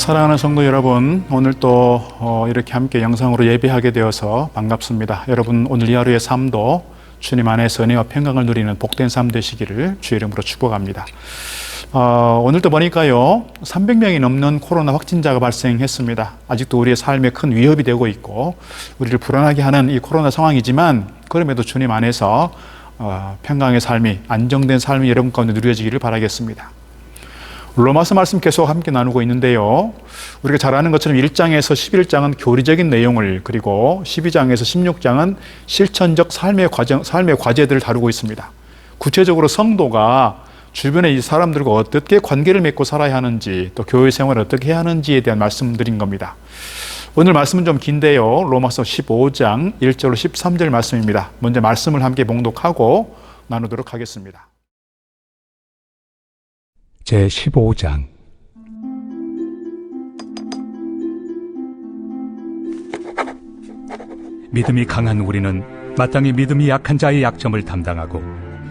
사랑하는 성도 여러분, 오늘 또 이렇게 함께 영상으로 예배하게 되어서 반갑습니다. 여러분 오늘 이 하루의 삶도 주님 안에서 은혜와 평강을 누리는 복된 삶 되시기를 주의 이름으로 축복합니다. 오늘도 보니까요 300명이 넘는 코로나 확진자가 발생했습니다. 아직도 우리의 삶에 큰 위협이 되고 있고 우리를 불안하게 하는 이 코로나 상황이지만 그럼에도 주님 안에서 평강의 삶이, 안정된 삶이 여러분 가운데 누려지기를 바라겠습니다. 로마서 말씀 계속 함께 나누고 있는데요, 우리가 잘 아는 것처럼 1장에서 11장은 교리적인 내용을, 그리고 12장에서 16장은 실천적 삶의 과제들을 다루고 있습니다. 구체적으로 성도가 주변의 이 사람들과 어떻게 관계를 맺고 살아야 하는지, 또 교회 생활을 어떻게 해야 하는지에 대한 말씀드린 겁니다. 오늘 말씀은 좀 긴데요, 로마서 15장 1절로 13절 말씀입니다. 먼저 말씀을 함께 봉독하고 나누도록 하겠습니다. 제15장. 믿음이 강한 우리는 마땅히 믿음이 약한 자의 약점을 담당하고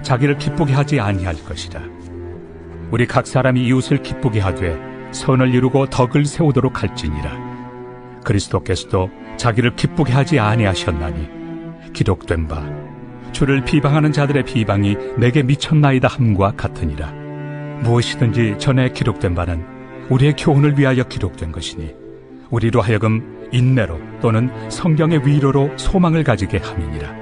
자기를 기쁘게 하지 아니할 것이라. 우리 각 사람이 이웃을 기쁘게 하되 선을 이루고 덕을 세우도록 할지니라. 그리스도께서도 자기를 기쁘게 하지 아니하셨나니 기록된 바 주를 비방하는 자들의 비방이 내게 미쳤나이다 함과 같으니라. 무엇이든지 전에 기록된 바는 우리의 교훈을 위하여 기록된 것이니 우리로 하여금 인내로 또는 성경의 위로로 소망을 가지게 함이니라.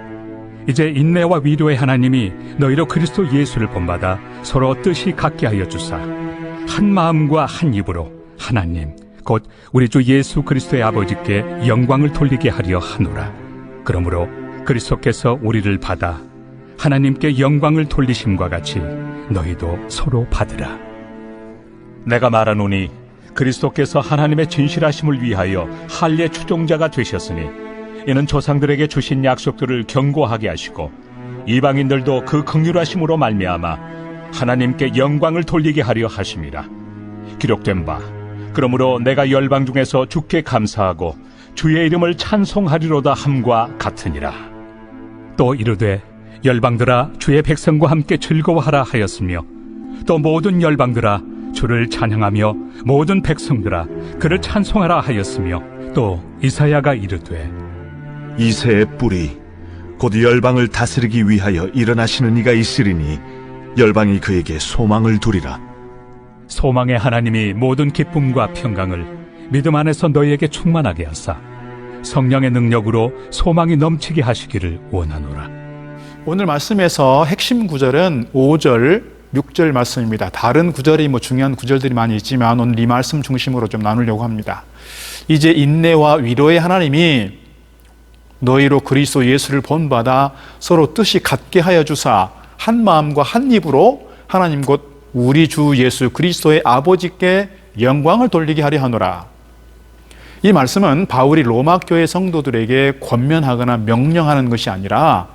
이제 인내와 위로의 하나님이 너희로 그리스도 예수를 본받아 서로 뜻이 같게 하여 주사 한 마음과 한 입으로 하나님 곧 우리 주 예수 그리스도의 아버지께 영광을 돌리게 하려 하노라. 그러므로 그리스도께서 우리를 받아 하나님께 영광을 돌리심과 같이 너희도 서로 받으라. 내가 말하노니 그리스도께서 하나님의 진실하심을 위하여 할례 추종자가 되셨으니 이는 조상들에게 주신 약속들을 견고하게 하시고 이방인들도 그 긍휼하심으로 말미암아 하나님께 영광을 돌리게 하려 하심이라. 기록된 바 그러므로 내가 열방 중에서 주께 감사하고 주의 이름을 찬송하리로다 함과 같으니라. 또 이르되 열방들아 주의 백성과 함께 즐거워하라 하였으며 또 모든 열방들아 주를 찬양하며 모든 백성들아 그를 찬송하라 하였으며 또 이사야가 이르되 이새의 뿌리 곧 열방을 다스리기 위하여 일어나시는 이가 있으리니 열방이 그에게 소망을 두리라. 소망의 하나님이 모든 기쁨과 평강을 믿음 안에서 너희에게 충만하게 하사 성령의 능력으로 소망이 넘치게 하시기를 원하노라. 오늘 말씀에서 핵심 구절은 5절, 6절 말씀입니다. 다른 구절이 중요한 구절들이 많이 있지만 오늘 이 말씀 중심으로 좀 나누려고 합니다. 이제 인내와 위로의 하나님이 너희로 그리스도 예수를 본받아 서로 뜻이 같게 하여 주사 한 마음과 한 입으로 하나님 곧 우리 주 예수 그리스도의 아버지께 영광을 돌리게 하려 하노라. 이 말씀은 바울이 로마 교회 성도들에게 권면하거나 명령하는 것이 아니라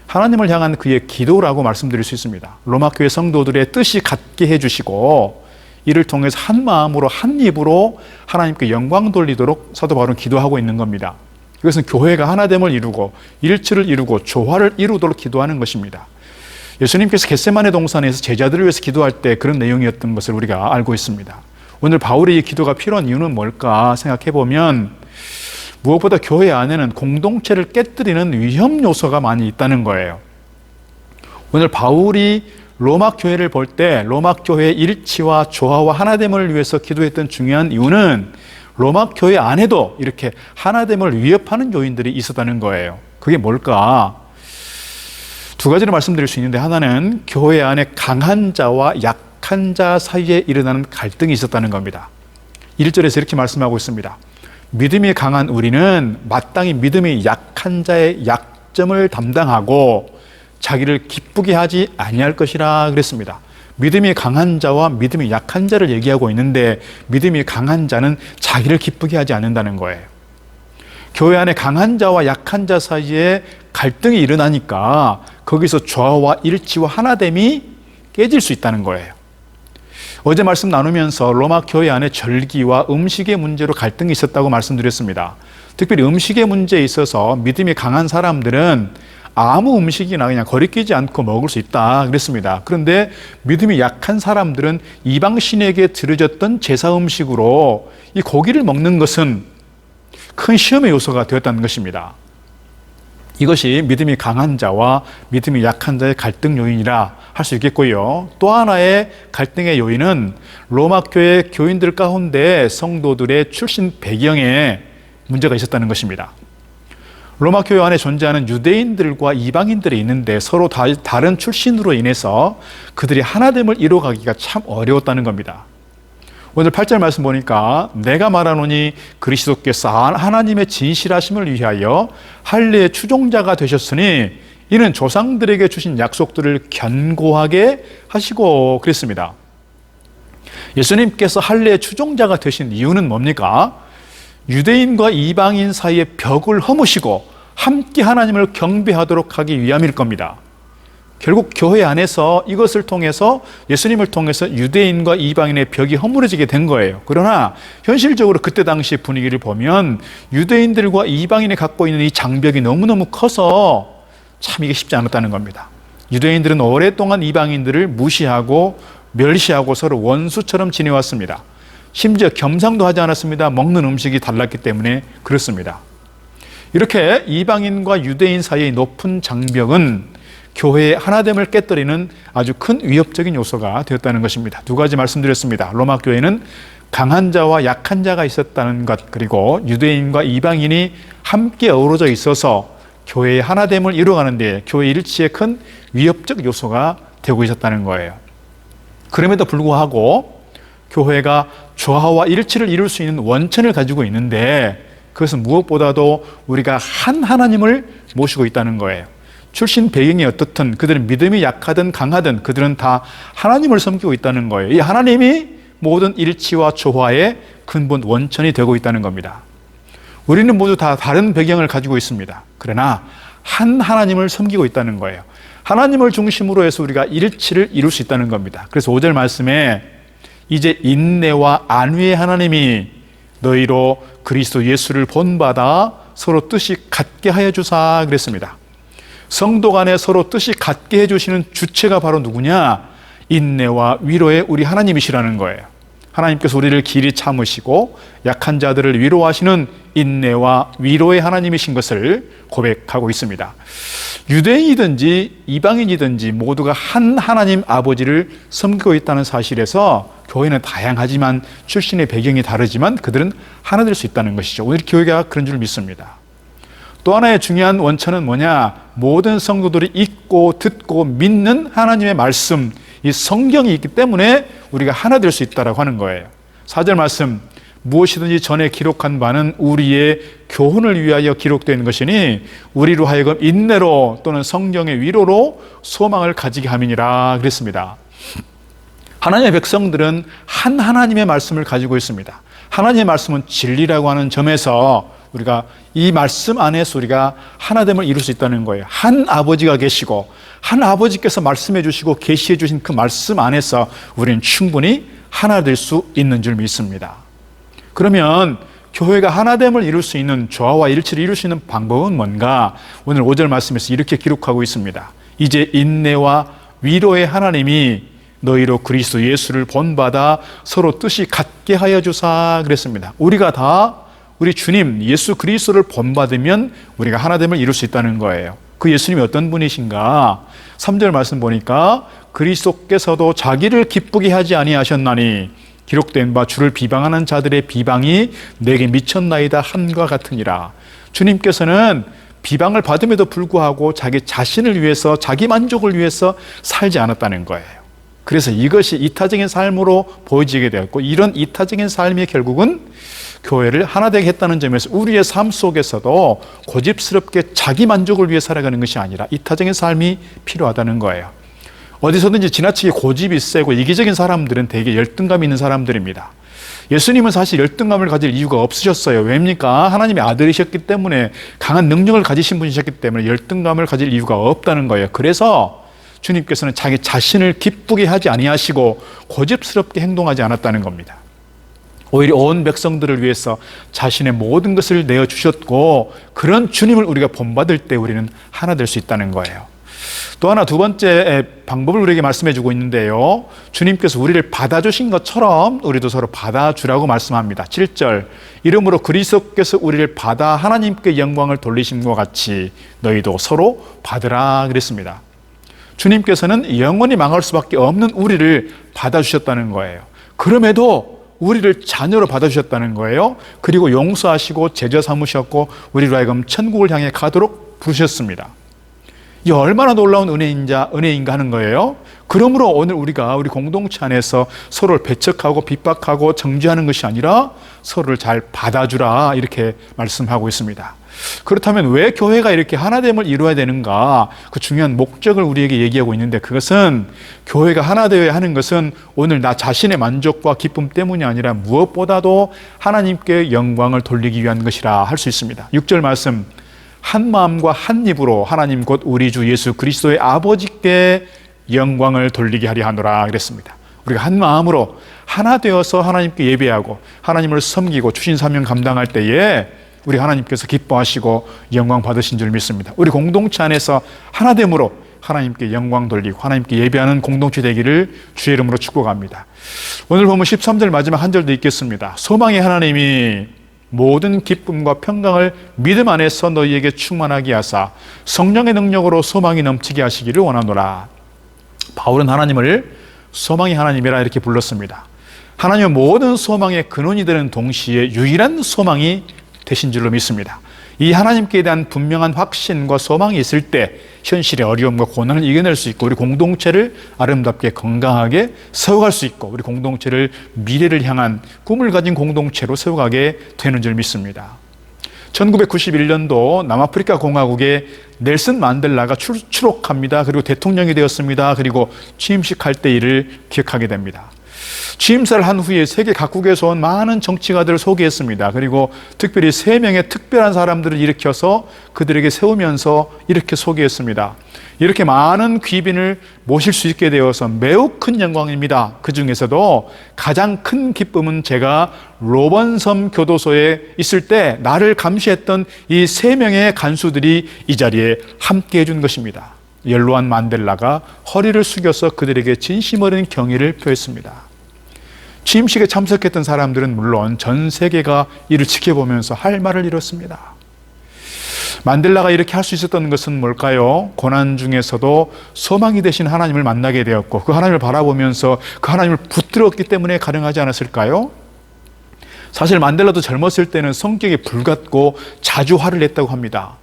하나님을 향한 그의 기도라고 말씀드릴 수 있습니다. 로마 교회 성도들의 뜻이 같게 해주시고 이를 통해서 한 마음으로 한 입으로 하나님께 영광 돌리도록 사도 바울은 기도하고 있는 겁니다. 이것은 교회가 하나됨을 이루고 일치를 이루고 조화를 이루도록 기도하는 것입니다. 예수님께서 겟세마네 동산에서 제자들을 위해서 기도할 때 그런 내용이었던 것을 우리가 알고 있습니다. 오늘 바울의 이 기도가 필요한 이유는 뭘까 생각해 보면 무엇보다 교회 안에는 공동체를 깨뜨리는 위험 요소가 많이 있다는 거예요. 오늘 바울이 로마 교회를 볼 때 로마 교회의 일치와 조화와 하나됨을 위해서 기도했던 중요한 이유는 로마 교회 안에도 이렇게 하나됨을 위협하는 요인들이 있었다는 거예요. 그게 뭘까? 두 가지로 말씀드릴 수 있는데, 하나는 교회 안에 강한 자와 약한 자 사이에 일어나는 갈등이 있었다는 겁니다. 1절에서 이렇게 말씀하고 있습니다. 믿음이 강한 우리는 마땅히 믿음이 약한 자의 약점을 담당하고 자기를 기쁘게 하지 아니할 것이라 그랬습니다. 믿음이 강한 자와 믿음이 약한 자를 얘기하고 있는데 믿음이 강한 자는 자기를 기쁘게 하지 않는다는 거예요. 교회 안에 강한 자와 약한 자 사이에 갈등이 일어나니까 거기서 조화와 일치와 하나됨이 깨질 수 있다는 거예요. 어제 말씀 나누면서 로마 교회 안에 절기와 음식의 문제로 갈등이 있었다고 말씀드렸습니다. 특별히 음식의 문제에 있어서 믿음이 강한 사람들은 아무 음식이나 그냥 거리끼지 않고 먹을 수 있다 그랬습니다. 그런데 믿음이 약한 사람들은 이방신에게 드려졌던 제사 음식으로 이 고기를 먹는 것은 큰 시험의 요소가 되었다는 것입니다. 이것이 믿음이 강한 자와 믿음이 약한 자의 갈등 요인이라 할 수 있겠고요. 또 하나의 갈등의 요인은 로마 교회 교인들 가운데 성도들의 출신 배경에 문제가 있었다는 것입니다. 로마 교회 안에 존재하는 유대인들과 이방인들이 있는데 서로 다른 출신으로 인해서 그들이 하나됨을 이루어가기가 참 어려웠다는 겁니다. 오늘 8절 말씀 보니까 내가 말하노니 그리스도께서 하나님의 진실하심을 위하여 할례의 추종자가 되셨으니 이는 조상들에게 주신 약속들을 견고하게 하시고 그랬습니다. 예수님께서 할례의 추종자가 되신 이유는 뭡니까? 유대인과 이방인 사이의 벽을 허무시고 함께 하나님을 경배하도록 하기 위함일 겁니다. 결국 교회 안에서 이것을 통해서 예수님을 통해서 유대인과 이방인의 벽이 허물어지게 된 거예요. 그러나 현실적으로 그때 당시 분위기를 보면 유대인들과 이방인이 갖고 있는 이 장벽이 너무너무 커서 참 이게 쉽지 않았다는 겁니다. 유대인들은 오랫동안 이방인들을 무시하고 멸시하고 서로 원수처럼 지내왔습니다. 심지어 겸상도 하지 않았습니다. 먹는 음식이 달랐기 때문에 그렇습니다. 이렇게 이방인과 유대인 사이의 높은 장벽은 교회의 하나됨을 깨뜨리는 아주 큰 위협적인 요소가 되었다는 것입니다. 두 가지 말씀드렸습니다. 로마 교회는 강한 자와 약한 자가 있었다는 것, 그리고 유대인과 이방인이 함께 어우러져 있어서 교회의 하나됨을 이루어가는 데 교회 일치에 큰 위협적 요소가 되고 있었다는 거예요. 그럼에도 불구하고 교회가 조화와 일치를 이룰 수 있는 원천을 가지고 있는데 그것은 무엇보다도 우리가 한 하나님을 모시고 있다는 거예요. 출신 배경이 어떻든 그들은 믿음이 약하든 강하든 그들은 다 하나님을 섬기고 있다는 거예요. 이 하나님이 모든 일치와 조화의 근본 원천이 되고 있다는 겁니다. 우리는 모두 다 다른 배경을 가지고 있습니다. 그러나 한 하나님을 섬기고 있다는 거예요. 하나님을 중심으로 해서 우리가 일치를 이룰 수 있다는 겁니다. 그래서 5절 말씀에 이제 인내와 안위의 하나님이 너희로 그리스도 예수를 본받아 서로 뜻이 같게 하여 주사 그랬습니다. 성도 간에 서로 뜻이 같게 해주시는 주체가 바로 누구냐? 인내와 위로의 우리 하나님이시라는 거예요. 하나님께서 우리를 길이 참으시고 약한 자들을 위로하시는 인내와 위로의 하나님이신 것을 고백하고 있습니다. 유대인이든지 이방인이든지 모두가 한 하나님 아버지를 섬기고 있다는 사실에서 교회는 다양하지만 출신의 배경이 다르지만 그들은 하나 될 수 있다는 것이죠. 오늘 교회가 그런 줄 믿습니다. 또 하나의 중요한 원천은 뭐냐? 모든 성도들이 읽고 듣고 믿는 하나님의 말씀, 이 성경이 있기 때문에 우리가 하나 될 수 있다라고 하는 거예요. 4절 말씀, 무엇이든지 전에 기록한 바는 우리의 교훈을 위하여 기록된 것이니 우리로 하여금 인내로 또는 성경의 위로로 소망을 가지게 함이니라 그랬습니다. 하나님의 백성들은 한 하나님의 말씀을 가지고 있습니다. 하나님의 말씀은 진리라고 하는 점에서 우리가 이 말씀 안에서 우리가 하나됨을 이룰 수 있다는 거예요. 한 아버지가 계시고 한 아버지께서 말씀해 주시고 계시해 주신 그 말씀 안에서 우리는 충분히 하나 될 수 있는 줄 믿습니다. 그러면 교회가 하나됨을 이룰 수 있는 조화와 일치를 이룰 수 있는 방법은 뭔가? 오늘 5절 말씀에서 이렇게 기록하고 있습니다. 이제 인내와 위로의 하나님이 너희로 그리스도 예수를 본받아 서로 뜻이 같게 하여 주사 그랬습니다. 우리가 다 우리 주님 예수 그리스도를 본받으면 우리가 하나됨을 이룰 수 있다는 거예요. 그 예수님이 어떤 분이신가? 3절 말씀 보니까 그리스도께서도 자기를 기쁘게 하지 아니하셨나니 기록된 바 주를 비방하는 자들의 비방이 내게 미쳤나이다 함과 같으니라. 주님께서는 비방을 받음에도 불구하고 자기 자신을 위해서 자기 만족을 위해서 살지 않았다는 거예요. 그래서 이것이 이타적인 삶으로 보여지게 되었고 이런 이타적인 삶이 결국은 교회를 하나 되게 했다는 점에서 우리의 삶 속에서도 고집스럽게 자기 만족을 위해 살아가는 것이 아니라 이타적인 삶이 필요하다는 거예요. 어디서든지 지나치게 고집이 세고 이기적인 사람들은 되게 열등감이 있는 사람들입니다. 예수님은 사실 열등감을 가질 이유가 없으셨어요. 왜입니까? 하나님의 아들이셨기 때문에 강한 능력을 가지신 분이셨기 때문에 열등감을 가질 이유가 없다는 거예요. 그래서 주님께서는 자기 자신을 기쁘게 하지 아니하시고 고집스럽게 행동하지 않았다는 겁니다. 오히려 온 백성들을 위해서 자신의 모든 것을 내어주셨고, 그런 주님을 우리가 본받을 때 우리는 하나 될 수 있다는 거예요. 또 하나, 두 번째 방법을 우리에게 말씀해 주고 있는데요, 주님께서 우리를 받아주신 것처럼 우리도 서로 받아주라고 말씀합니다. 7절, 이러므로 그리스도께서 우리를 받아 하나님께 영광을 돌리심과 같이 너희도 서로 받으라 그랬습니다. 주님께서는 영원히 망할 수밖에 없는 우리를 받아주셨다는 거예요. 그럼에도 우리를 자녀로 받아주셨다는 거예요. 그리고 용서하시고 제자 삼으셨고 우리로 하여금 천국을 향해 가도록 부르셨습니다. 이 얼마나 놀라운 은혜인가 하는 거예요. 그러므로 오늘 우리가 우리 공동체 안에서 서로를 배척하고 핍박하고 정죄하는 것이 아니라 서로를 잘 받아주라, 이렇게 말씀하고 있습니다. 그렇다면 왜 교회가 이렇게 하나됨을 이루어야 되는가? 그 중요한 목적을 우리에게 얘기하고 있는데, 그것은 교회가 하나 되어야 하는 것은 오늘 나 자신의 만족과 기쁨 때문이 아니라 무엇보다도 하나님께 영광을 돌리기 위한 것이라 할 수 있습니다. 6절 말씀, 한 마음과 한 입으로 하나님 곧 우리 주 예수 그리스도의 아버지께 영광을 돌리게 하려 하노라 그랬습니다. 우리가 한 마음으로 하나 되어서 하나님께 예배하고 하나님을 섬기고 주신 사명 감당할 때에 우리 하나님께서 기뻐하시고 영광 받으신 줄 믿습니다. 우리 공동체 안에서 하나됨으로 하나님께 영광 돌리고 하나님께 예배하는 공동체 되기를 주의 이름으로 축복합니다. 오늘 보면 13절 마지막 한 절도 있겠습니다. 소망의 하나님이 모든 기쁨과 평강을 믿음 안에서 너희에게 충만하게 하사 성령의 능력으로 소망이 넘치게 하시기를 원하노라. 바울은 하나님을 소망의 하나님이라 이렇게 불렀습니다. 하나님은 모든 소망의 근원이 되는 동시에 유일한 소망이 되신 줄로 믿습니다. 이 하나님께 대한 분명한 확신과 소망이 있을 때 현실의 어려움과 고난을 이겨낼 수 있고 우리 공동체를 아름답게 건강하게 세워갈 수 있고 우리 공동체를 미래를 향한 꿈을 가진 공동체로 세워가게 되는 줄 믿습니다. 1991년도 남아프리카 공화국에 넬슨 만델라가 출옥합니다. 그리고 대통령이 되었습니다. 그리고 취임식 할 때 일을 기억하게 됩니다. 취임사를 한 후에 세계 각국에서 온 많은 정치가들을 소개했습니다. 그리고 특별히 3명의 특별한 사람들을 일으켜서 그들에게 세우면서 이렇게 소개했습니다. 이렇게 많은 귀빈을 모실 수 있게 되어서 매우 큰 영광입니다. 그 중에서도 가장 큰 기쁨은 제가 로번섬 교도소에 있을 때 나를 감시했던 이 3명의 간수들이 이 자리에 함께 해준 것입니다. 연로한 만델라가 허리를 숙여서 그들에게 진심 어린 경의를 표했습니다. 취임식에 참석했던 사람들은 물론 전 세계가 이를 지켜보면서 할 말을 잃었습니다. 만델라가 이렇게 할 수 있었던 것은 뭘까요? 고난 중에서도 소망이 되신 하나님을 만나게 되었고 그 하나님을 바라보면서 그 하나님을 붙들었기 때문에 가능하지 않았을까요? 사실 만델라도 젊었을 때는 성격이 불같고 자주 화를 냈다고 합니다.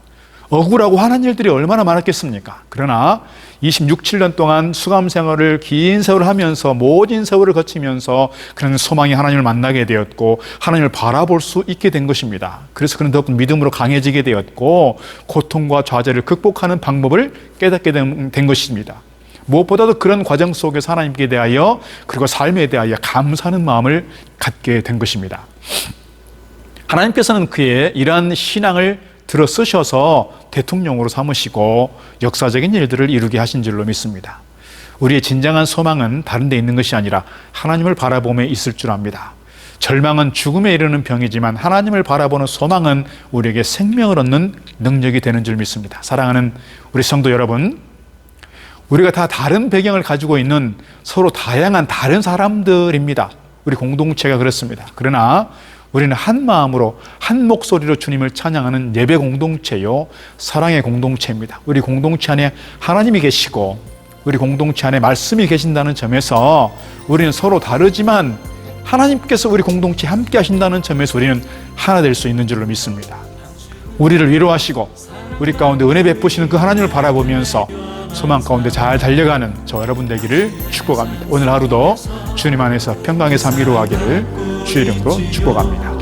억울하고 화난 일들이 얼마나 많았겠습니까? 그러나 7년 동안 수감 생활을 긴 세월을 하면서 모진 세월을 거치면서 그런 소망이 하나님을 만나게 되었고 하나님을 바라볼 수 있게 된 것입니다. 그래서 그는 더욱 믿음으로 강해지게 되었고 고통과 좌절을 극복하는 방법을 깨닫게 된 것입니다. 무엇보다도 그런 과정 속에서 하나님께 대하여 그리고 삶에 대하여 감사하는 마음을 갖게 된 것입니다. 하나님께서는 그의 이러한 신앙을 들어 쓰셔서 대통령으로 삼으시고 역사적인 일들을 이루게 하신 줄로 믿습니다. 우리의 진정한 소망은 다른 데 있는 것이 아니라 하나님을 바라보며 있을 줄 압니다. 절망은 죽음에 이르는 병이지만 하나님을 바라보는 소망은 우리에게 생명을 얻는 능력이 되는 줄 믿습니다. 사랑하는 우리 성도 여러분, 우리가 다 다른 배경을 가지고 있는 서로 다양한 다른 사람들입니다. 우리 공동체가 그렇습니다. 그러나 우리는 한 마음으로 한 목소리로 주님을 찬양하는 예배 공동체요, 사랑의 공동체입니다. 우리 공동체 안에 하나님이 계시고 우리 공동체 안에 말씀이 계신다는 점에서 우리는 서로 다르지만 하나님께서 우리 공동체에 함께 하신다는 점에서 우리는 하나 될 수 있는 줄로 믿습니다. 우리를 위로하시고 우리 가운데 은혜 베푸시는 그 하나님을 바라보면서 소망 가운데 잘 달려가는 저 여러분 되기를 축복합니다. 오늘 하루도 주님 안에서 평강의 삶 이루어가기를 주의 이름으로 축복합니다.